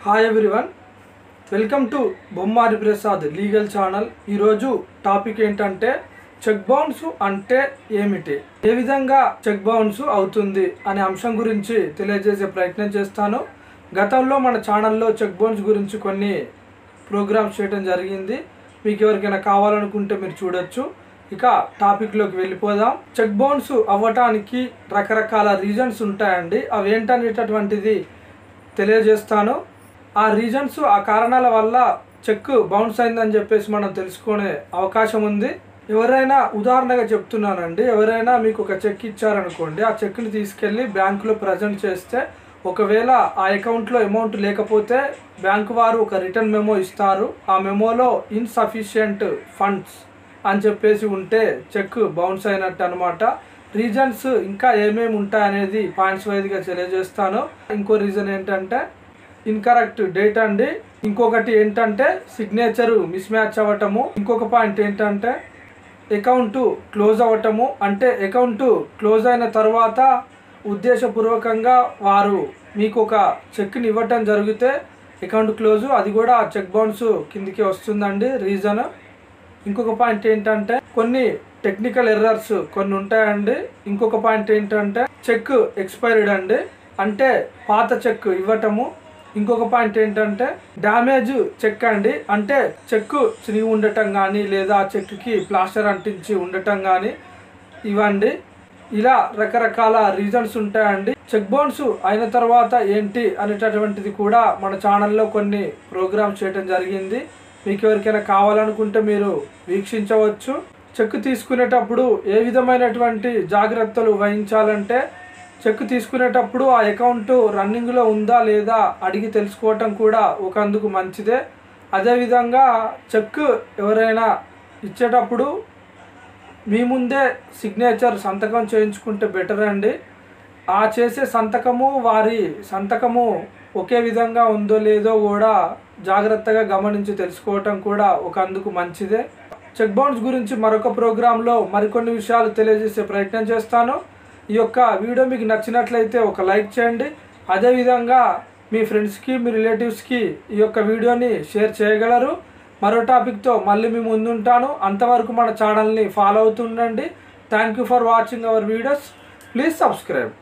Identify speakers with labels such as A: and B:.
A: Hi everyone, welcome to Bommari Prasad legal channel. ఈరోజు topic ఏంటంటే check bounce అంటే ఏమిటి, ఏ విధంగా చెక్ బౌన్స్ అవుతుంది అనే అంశం గురించి తెలియజేసే ప్రయత్నం చేస్తాను. గతంలో మన ఛానల్లో చెక్ బౌన్స్ గురించి కొన్ని ప్రోగ్రామ్స్ చేయడం జరిగింది. మీకు ఎవరికైనా కావాలనుకుంటే మీరు చూడొచ్చు. ఇక టాపిక్లోకి వెళ్ళిపోదాం. చెక్ బౌన్స్ అవ్వటానికి రకరకాల రీజన్స్ ఉంటాయండి. అవి ఏంటనేటటువంటిది తెలియజేస్తాను. ఆ రీజన్స్, ఆ కారణాల వల్ల చెక్ బౌన్స్ అయిందని చెప్పేసి మనం తెలుసుకునే అవకాశం ఉంది. ఎవరైనా ఉదాహరణగా చెప్తున్నానండి, ఎవరైనా మీకు ఒక చెక్ ఇచ్చారనుకోండి, ఆ చెక్ని తీసుకెళ్ళి బ్యాంకులో ప్రజెంట్ చేస్తే ఒకవేళ ఆ అకౌంట్లో అమౌంట్ లేకపోతే బ్యాంకు వారు ఒక రిటర్న్ మెమో ఇస్తారు. ఆ మెమోలో ఇన్సఫిషియంట్ ఫండ్స్ అని చెప్పేసి ఉంటే చెక్ బౌన్స్ అయినట్టు అనమాట. రీజన్స్ ఇంకా ఏమేమి ఉంటాయనేది పాయింట్స్ వైజ్గా తెలియజేస్తాను. ఇంకో రీజన్ ఏంటంటే ఇన్కరెక్ట్ డేట్ అండి. ఇంకొకటి ఏంటంటే సిగ్నేచర్ మిస్ మ్యాచ్ అవ్వటము. ఇంకొక పాయింట్ ఏంటంటే అకౌంట్ క్లోజ్ అవ్వటము. అంటే అకౌంట్ క్లోజ్ అయిన తర్వాత ఉద్దేశపూర్వకంగా వారు మీకు ఒక చెక్ని ఇవ్వటం జరిగితే అకౌంట్ క్లోజ్, అది కూడా చెక్ బౌన్స్ కిందికి వస్తుందండి రీజన్. ఇంకొక పాయింట్ ఏంటంటే కొన్ని టెక్నికల్ ఎర్రర్స్ కొన్ని ఉంటాయండి. ఇంకొక పాయింట్ ఏంటంటే చెక్ ఎక్స్పైర్డ్ అండి, అంటే పాత చెక్ ఇవ్వటము. ఇంకొక పాయింట్ ఏంటంటే డ్యామేజ్ చెక్ అండి, అంటే చెక్ చిరిగి ఉండటం కానీ లేదా చెక్కి ప్లాస్టర్ అంటించి ఉండటం కానీ ఇవ్వండి. ఇలా రకరకాల రీజన్స్ ఉంటాయండి. చెక్ బౌన్స్ అయిన తర్వాత ఏంటి అనేటటువంటిది కూడా మన ఛానల్లో కొన్ని ప్రోగ్రామ్స్ చేయడం జరిగింది. మీకు ఎవరికైనా కావాలనుకుంటే మీరు వీక్షించవచ్చు. చెక్ తీసుకునేటప్పుడు ఏ విధమైనటువంటి జాగ్రత్తలు వహించాలంటే, చెక్ తీసుకునేటప్పుడు ఆ అకౌంట్ రన్నింగ్లో ఉందా లేదా అడిగి తెలుసుకోవటం కూడా ఒక అందుకు మంచిదే. అదేవిధంగా చెక్ ఎవరైనా ఇచ్చేటప్పుడు మీ ముందే సిగ్నేచర్ సంతకం చేయించుకుంటే బెటర్ అండి. ఆ చేసే సంతకము వారి సంతకము ఒకే విధంగా ఉందో లేదో కూడా జాగ్రత్తగా గమనించి తెలుసుకోవటం కూడా ఒక అందుకు మంచిదే. చెక్ బౌన్స్ గురించి మరొక ప్రోగ్రాంలో మరికొన్ని విషయాలు తెలియజేసే ప్రయత్నం చేస్తాను. ఈ యొక్క వీడియో మీకు నచ్చినట్లయితే ఒక లైక్ చేయండి. అదేవిధంగా మీ ఫ్రెండ్స్కి, మీ రిలేటివ్స్కి ఈ యొక్క వీడియోని షేర్ చేయగలరు. మరో టాపిక్తో మళ్ళీ మీ ముందుంటాను. అంతవరకు మన ఛానల్ని ఫాలో అవుతుండండి. Thank you for watching our videos. Please subscribe.